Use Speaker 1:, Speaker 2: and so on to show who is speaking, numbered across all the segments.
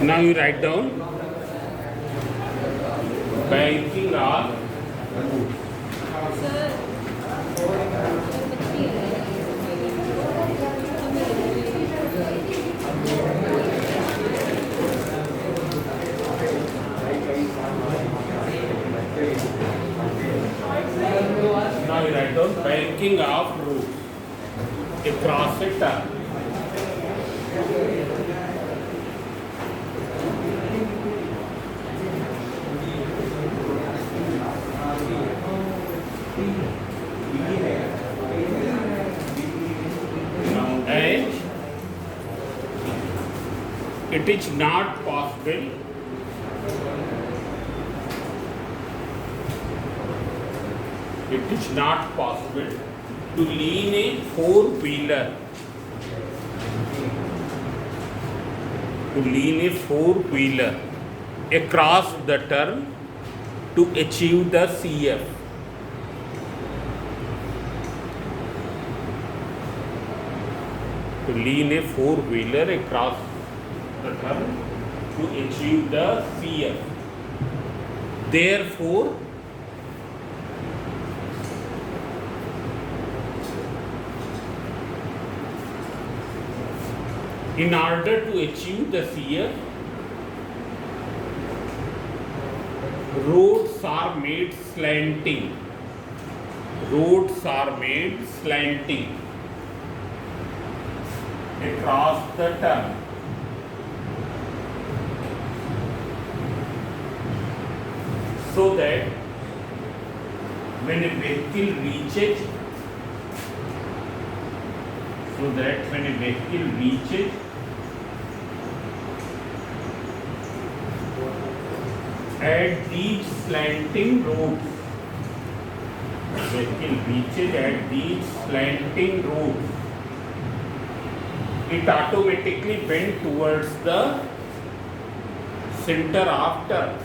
Speaker 1: Now you write down banking of now you write down banking of roots across a term. Now H, it is not possible to lean a four-wheeler across the turn to achieve the CF. To lean a four-wheeler across the turn to achieve the CF. Therefore, in order to achieve the CF, roads are made slanting. Across the turn. So that when a vehicle reaches at these slanting roads, it automatically bends towards the center of turn.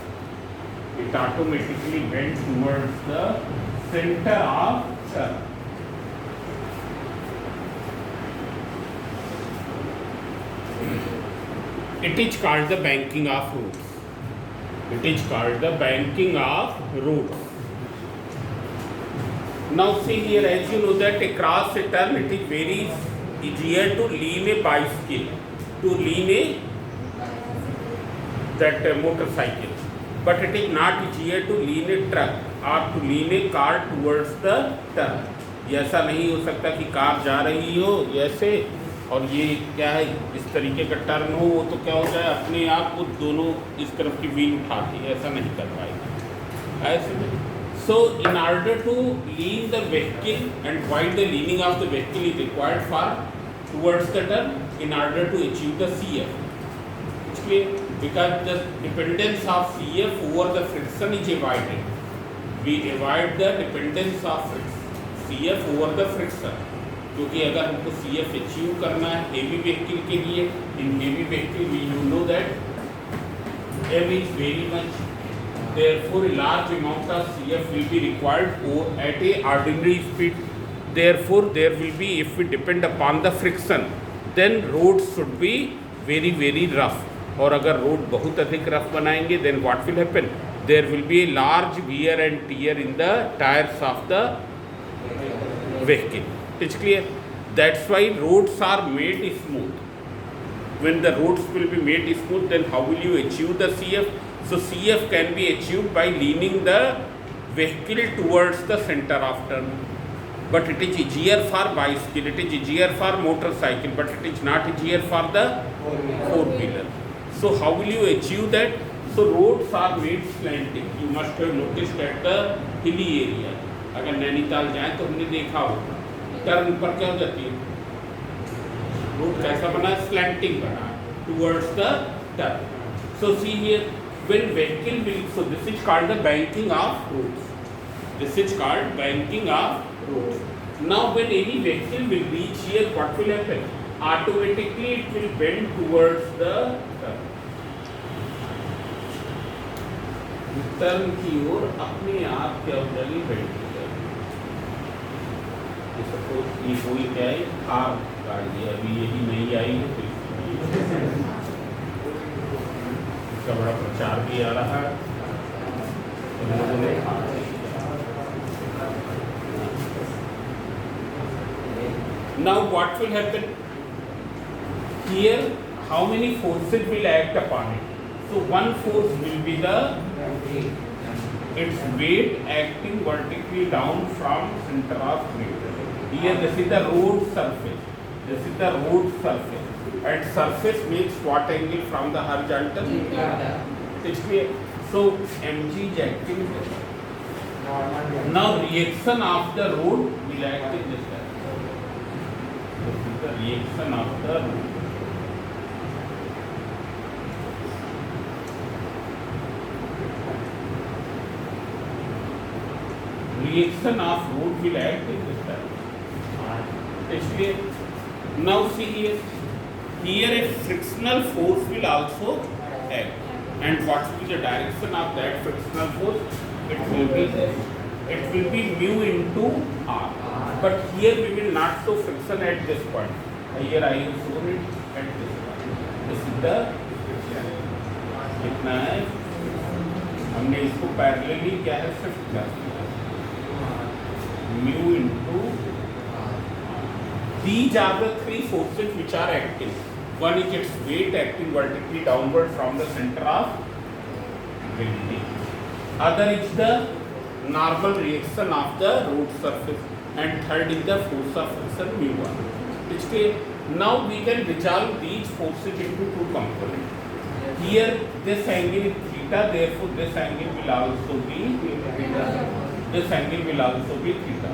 Speaker 1: It is called the banking of routes. Now see here, as you know that across a turn it is very easier to lean a bicycle, motorcycle. But it is not easier to lean a truck or to lean a car towards the turn. ऐसा नहीं हो सकता कि car जा रही हो ऐसे और ये क्या है इस तरीके का टर्न हो, वो तो क्या हो जाए अपने आप वो दोनों इस तरफ की व्हील उठाती है, ऐसा नहीं कर पाएगा ऐसे. So in order to lean the vehicle, and why the leaning of the vehicle is required for towards the turn in order to achieve the CF. It's clear? Because the dependence of CF over the friction is avoided. We avoid the dependence of CF over the friction. क्योंकि अगर हमको CF achieve करना है heavy vehicle के लिए, in heavy vehicle we you know that M is very much, therefore a large amount of CF will be required at a ordinary speed. Therefore there will be, if we depend upon the friction, then roads should be very very rough. और अगर road बहुत अधिक rough बनाएंगे then what will happen? There will be a large wear and tear in the tires of the vehicle. It's clear? That's why roads are made smooth. When the roads will be made smooth, then how will you achieve the CF? So CF can be achieved by leaning the vehicle towards the center of turn. But it is easier for bicycle, it is easier for motorcycle, but it is not easier for the four-wheeler. So how will you achieve that? So roads are made slanting. You must have noticed at the hilly area. अगर नैनीताल जाए तो हमने देखा होगा turn पर क्या हो जाती है, रोड कैसा बना है, स्लैंटिंग बना है towards the turn. So see here when vehicle will, so this is called the banking of roads. Now when any vehicle will reach here, what will happen? Automatically it will bend towards the turn की ओर अपने आप क्या हो जाएगी, bend हो जाएगी. Suppose ये कोई क्या है कार गाड़ी है, अभी यही नहीं आई है तो इसका बड़ा प्रचार भी आ रहा है इन लोगों ने। Now what will happen here? How many forces will act upon it? So one force will be the its weight acting vertically down from center of gravity. Here this is the road surface. This is the road surface. And surface makes what angle from the horizontal? It's clear. So mg is acting here. Now reaction of the road will act in this direction. This is the reaction of the road. Reaction of road will act in this direction. It's clear. Now see here. Here a frictional force will also act. And what will be the direction of that frictional force? It will be this. It will be mu into r. But here we will not show friction at this point. Here I have shown it at this point. This is the friction. कितना है? हमने इसको parallelly क्या है shift कर दिया. Mu into these are the three forces which are acting. One is its weight acting vertically downward from the center of gravity. Other is the normal reaction of the road surface, and third is the force of friction mu1. Now we can resolve these forces into two components. Here this angle is theta, therefore this angle will also be theta. This angle will also be theta.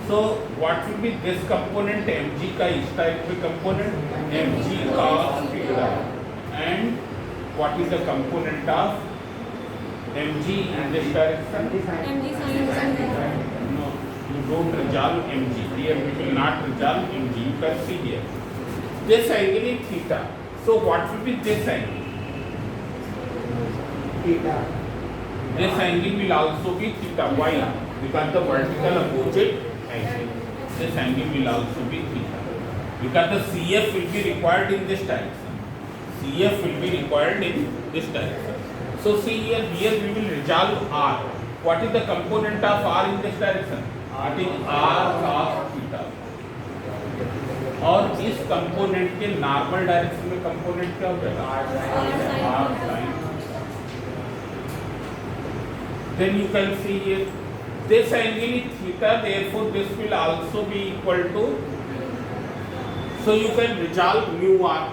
Speaker 1: So what will be this component? mg का इस type का component mg cos theta, and what is the component of mg in this direction?
Speaker 2: mg sin theta.
Speaker 1: No, you don't resolve mg. Here we will not resolve mg. You can see here. This angle is theta. So what will be this angle?
Speaker 3: theta.
Speaker 1: This angle will also be theta. Why? Because the vertical opposite angle. This angle will also be theta. Because the CF will be required in this direction. CF will be required in this direction. So see here we will resolve R. What is the component of R in this direction? It is R cos theta. और इस component के normal direction में component क्या हो जाएगा? R sin. Then you can see here this angle is theta, therefore this will also be equal to. So you can resolve mu R.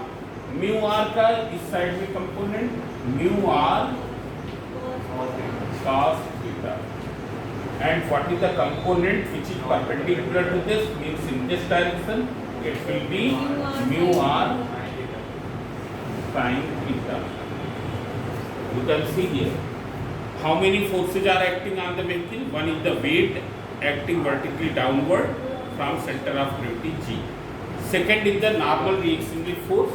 Speaker 1: Mu R का इस side में component mu R cos theta. And what is the component which is perpendicular to this? Means in this direction it will be mu R sin theta. You can see here how many forces are acting on the vehicle. One is the weight acting vertically downward from center of gravity G. Second is the normal reactionary force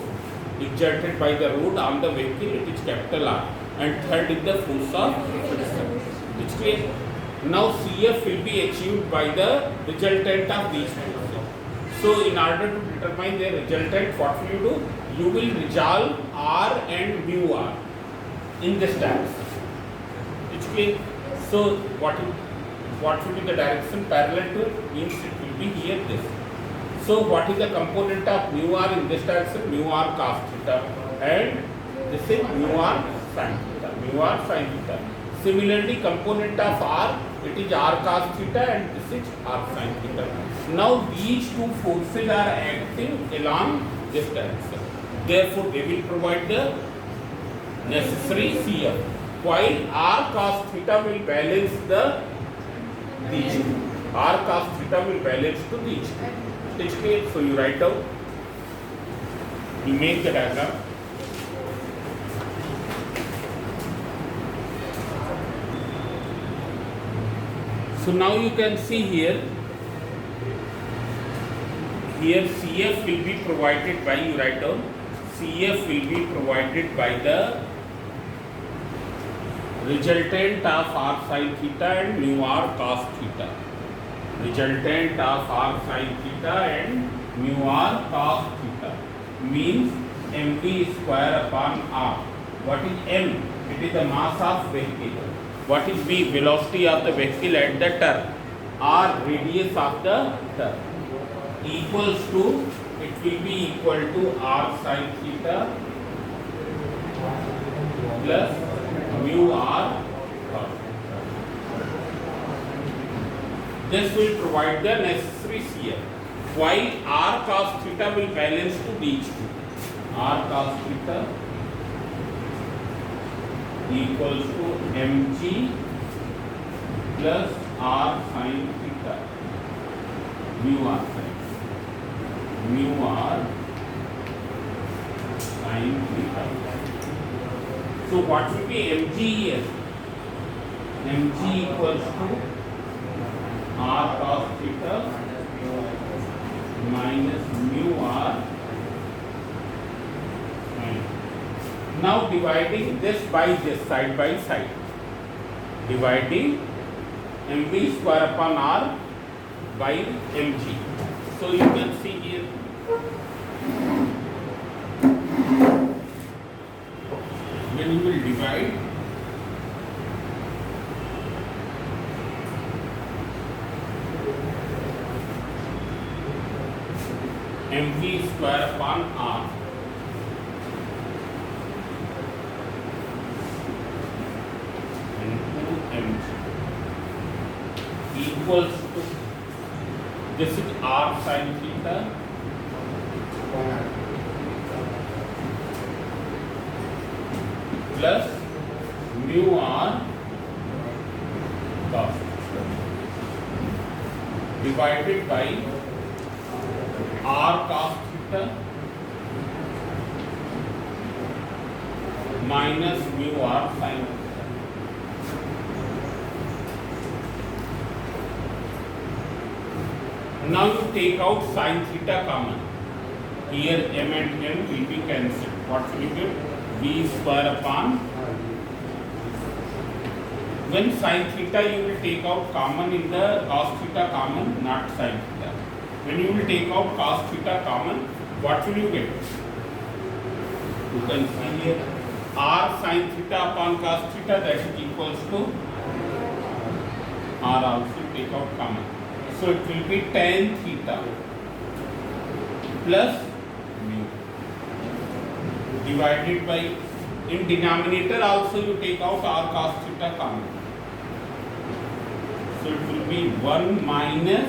Speaker 1: exerted by the road on the vehicle, it is capital R. And third is the force of friction. It's clear. Now CF will be achieved by the resultant of these forces. So in order to determine the resultant, what will you do? You will resolve R and mu R in this direction. It's clear. So what will be the direction parallel to it? Means it will be here this. So what is the component of mu R in this direction? Mu R cos theta, and this is mu R sin theta. Mu R sin theta. Similarly, component of R, it is R cos theta, and this is R sin theta. Now these two forces are acting along this direction. Therefore, they will provide the necessary CF. While R cos theta will balance these two. R cos theta will balance to these two. It's clear. So you write down. You make the diagram. So now you can see here. Here CF will be provided by, you write down, CF will be provided by the resultant of R sin theta and mu R cos theta. Resultant of R sin theta and mu R cos theta means mv square upon R. What is m? It is the mass of vehicle. What is v? Velocity of the vehicle at the turn. R, radius of the turn. Equals to, it will be equal to r sin theta plus mu r cos. This will provide the necessary CF. While r cos theta will balance to these two. R cos theta equals to mg plus r sin theta mu r sin theta. So what will be mg here? Mg equals to r cos theta minus mu r. Now dividing this by this, side by side, dividing mv square upon r by mg. So you can see here, when you will divide, mv square upon r into mg equals to, this is r sin theta plus mu r cos divided by r cos theta minus mu r sin theta. Now you take out sin theta common. Here m and m will be cancelled. What will you get? V square upon. When sin theta you will take out common in the cos theta common, not sin theta. When you will take out cos theta common, what will you get? You can see here r sin theta upon cos theta, that is equals to r also take out common. So it will be tan theta plus mu divided by, in denominator also you take out r cos theta common. So it will be 1 minus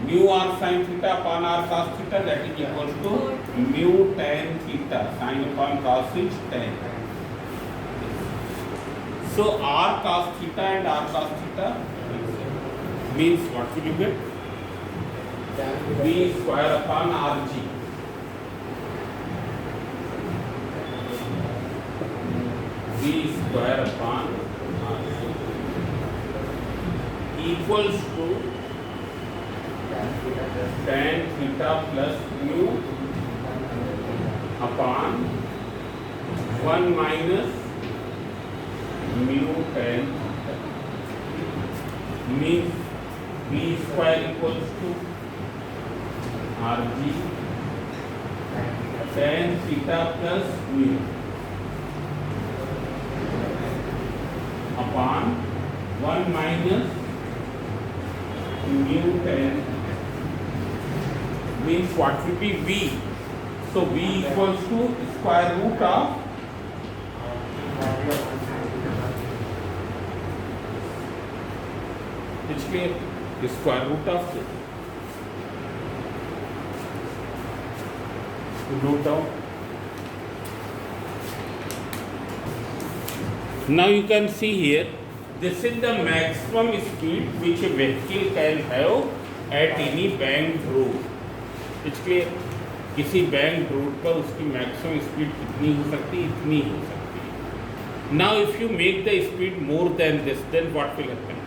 Speaker 1: mu r sin theta upon r cos theta, that is equals to mu tan theta. Sin upon cos is tan. So r cos theta and r cos theta means what will you get? V square upon rg v square upon rg equals to tan theta plus mu upon 1 minus mu tan theta. Means v square equals to rg tan theta plus mu upon 1 minus mu tan, means what will be v? So v equals to square root of the square root of this. To note down. Now you can see here, this is the maximum speed which a vehicle can have at any banked road. It's clear? किसी bank road पर उसकी maximum speed कितनी हो सकती है? इतनी हो सकती है. Now if you make the speed more than this, then what will happen?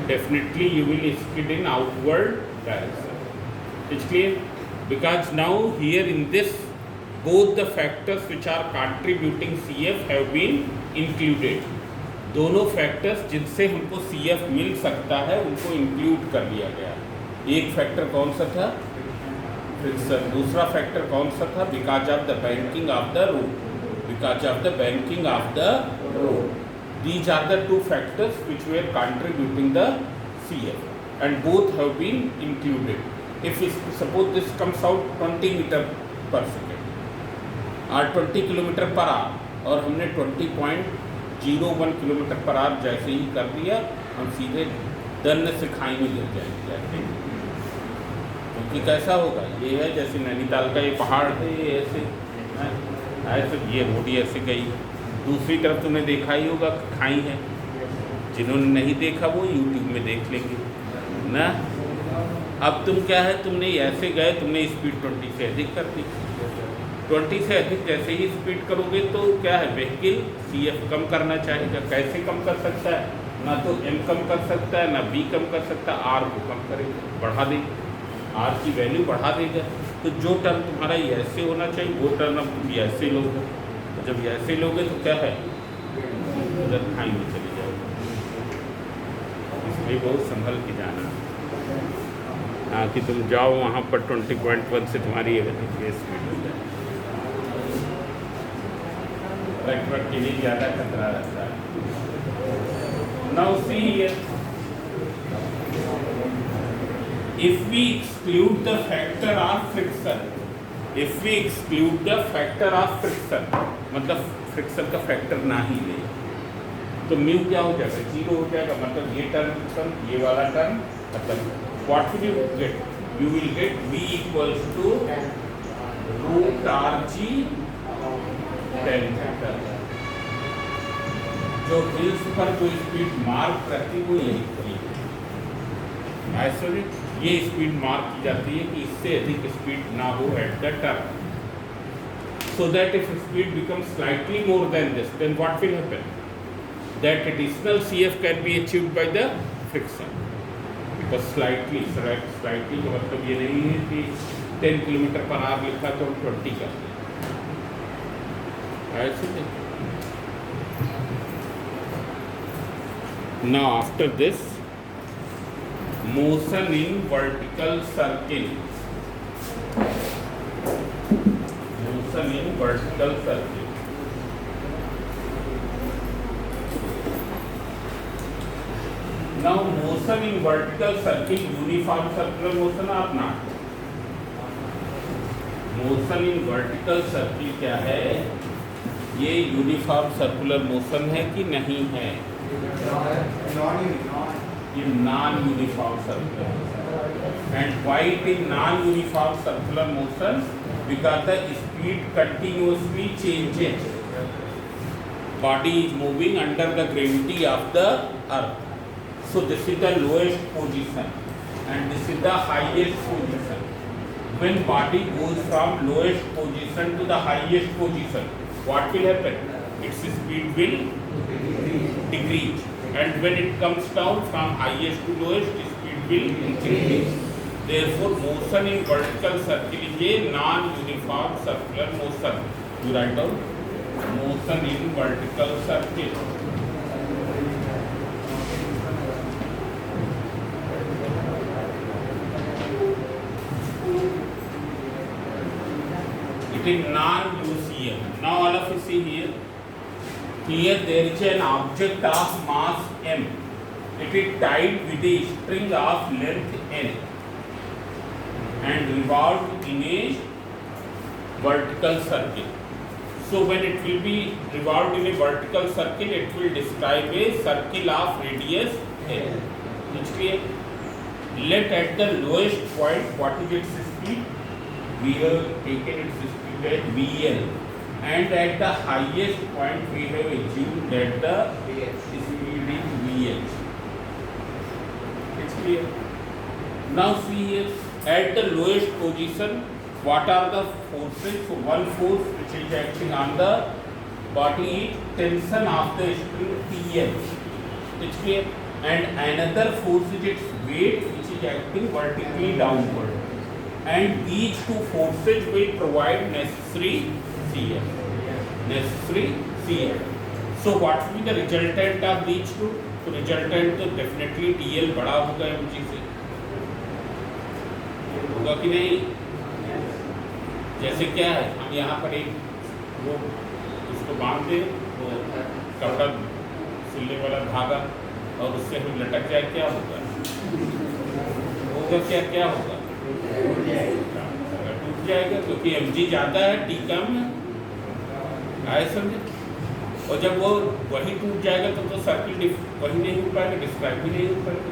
Speaker 1: Definitely you will skid in outward direction. It's clear? Because now here in this, both the factors which are contributing CF have been included. दोनों factors जिनसे हमको CF मिल सकता है उनको include कर लिया गया. एक फैक्टर कौन सा था? फ्रिक्शन. दूसरा फैक्टर कौन सा था? Because of the banking of the road. because of the banking of the road. These are the two factors which were contributing the CF, and both have been included. If suppose this comes out 20 meter per second or 20 kilometre per hour, और हमने 20.01 kilometre per hour जैसे ही कर दिया, हम सीधे दन्न से खाई में गिर जाएंगे। क्योंकि कैसा होगा, ये है जैसे नैनीताल का ये पहाड़ है, ये ऐसे ये रोड ऐसे गई, दूसरी तरफ तुमने देखा ही होगा खाई है, जिन्होंने नहीं देखा वो यूट्यूब में देख लेंगे ना। अब तुम क्या है, तुमने ऐसे गए, तुमने स्पीड 20 से अधिक कर दी, 20 से अधिक जैसे ही स्पीड करोगे तो क्या है, व्हीकल CF कम करना चाहेगा। कैसे कम कर सकता है, ना तो M कम कर सकता है, ना B कम कर सकता है, R को कम करेगा, बढ़ा देगा, R की वैल्यू बढ़ा देगा। तो जो टर्न तुम्हारा ऐसे होना चाहिए वो टर्न अब तुम ऐसे लोगे, जब ऐसे लोगे तो क्या है, उधर खाई में चले जाओगे। इसलिए बहुत संभल के जाना, हाँ, कि तुम जाओ वहाँ पर 20.1 से तुम्हारी स्पीड हो जाए। ट्रैक्टर के लिए ज़्यादा खतरा रहता है। Now see here, if we exclude the factor of friction, मतलब फ्रिक्शन का फैक्टर ना ही ले, तो म्यू क्या हो जाएगा, 0 हो जाएगा। मतलब ये टर्म, ये वाला टर्म, मतलब what will you get? You will get V equals to root RG tan theta। जो हिल्स पर जो स्पीड मार्क रहती है वो यही थी, ऐसे ये स्पीड मार्क की जाती है कि इससे अधिक स्पीड ना हो at the turn, so that if speed becomes slightly more than this, then what will happen? That additional CF can be achieved by the friction, because slightly का मतलब ये नहीं है कि 10 किलोमीटर पर आवर लिखा तो हम 20 कर दें, ऐसे नहीं। Now after this, motion in vertical circle. Now motion in vertical circle, uniform circular motion or not? Motion in vertical circle क्या है, ये यूनिफॉर्म सर्कुलर मोशन है कि नहीं है? ये non uniform circular motion. And why it is non uniform circular motion? Because the speed continuously changes, body is moving under the gravity of the earth. So this is the lowest position and this is the highest position. When body goes from lowest position to the highest position, what will happen? Its speed will decrease, and when it comes down from highest to lowest, speed will increase. Therefore, motion in vertical circle is a non-uniform circular motion. You write down motion in vertical circle. It is non-UCM. Now all of you see here. Here there is an object of mass m. It is tied with a string of length n and revolved in a vertical circle. So when it will be revolved in a vertical circle, it will describe a circle of radius l. It's clear? Let at the lowest point, what is its speed? We have taken its speed at VL, and at the highest point we have assumed that the speed is VH. It's clear? Now see here, at the lowest position, what are the forces? So one force which is acting on the body is tension of the string TL. It's clear? And another force is its weight which is acting vertically downward. And these two forces will provide necessary CF. So what will be the resultant of these two? So resultant तो definitely TL बड़ा होगा mg से, होगा कि नहीं? जैसे क्या है, हम यहाँ पर एक वो उसको बांध दे वो कपड़ा सिलने वाला धागा और उससे हम लटक जाए, क्या होगा? क्या होगा? टूट जाएगा, क्योंकि mg ज़्यादा है t कम है। आए समझे? और जब वो वही टूट जाएगा तो सर्किल वही नहीं हो पाएगा, डिस्क्राइब भी नहीं हो पाएगा।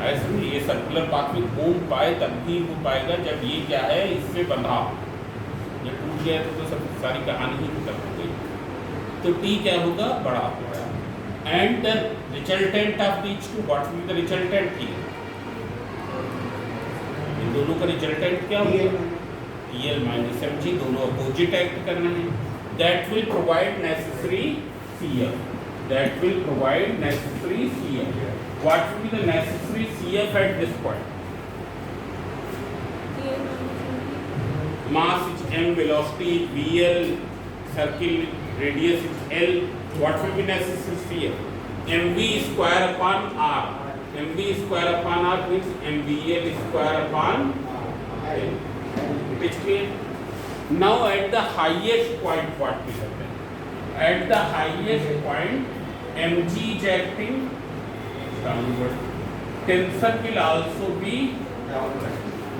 Speaker 1: आए समझे? ये सर्कुलर पाथ में घूम पाए तब भी हो पाएगा जब ये क्या है, इससे बंधा। जब टूट गया तो सब सारी कहानी ही खत्म हो गई। तो t क्या होगा? बड़ा होगा। And the resultant of these two, what will be the resultant की? इन दोनों का रिजल्टेंट क्या होगा? EL माइनस mg, दोनों अपोजिट एक्ट करना है। That will provide necessary CF. That will provide necessary CF. What will be the necessary CF at this point? Mass is m, velocity VL, circle radius is L. What will be necessary CF? mv square upon r. mv square upon r means mvl square upon L. It is clear? Now at the highest point what will happen? At the highest point mg is acting downward. Tensor will also be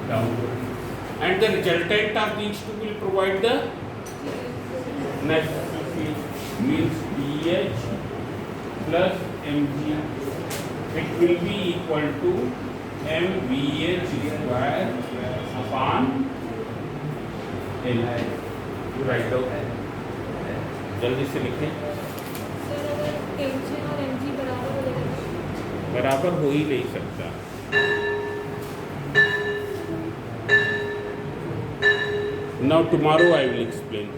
Speaker 1: downward. And the resultant of these two will provide the necessary means pH plus mg. It will be equal to mvh square upon L. Write down, जल्दी से लिखें।
Speaker 2: Sir अगर tension और mg बराबर हो जाएगा?
Speaker 1: बराबर हो ही नहीं सकता। Now tomorrow I will explain.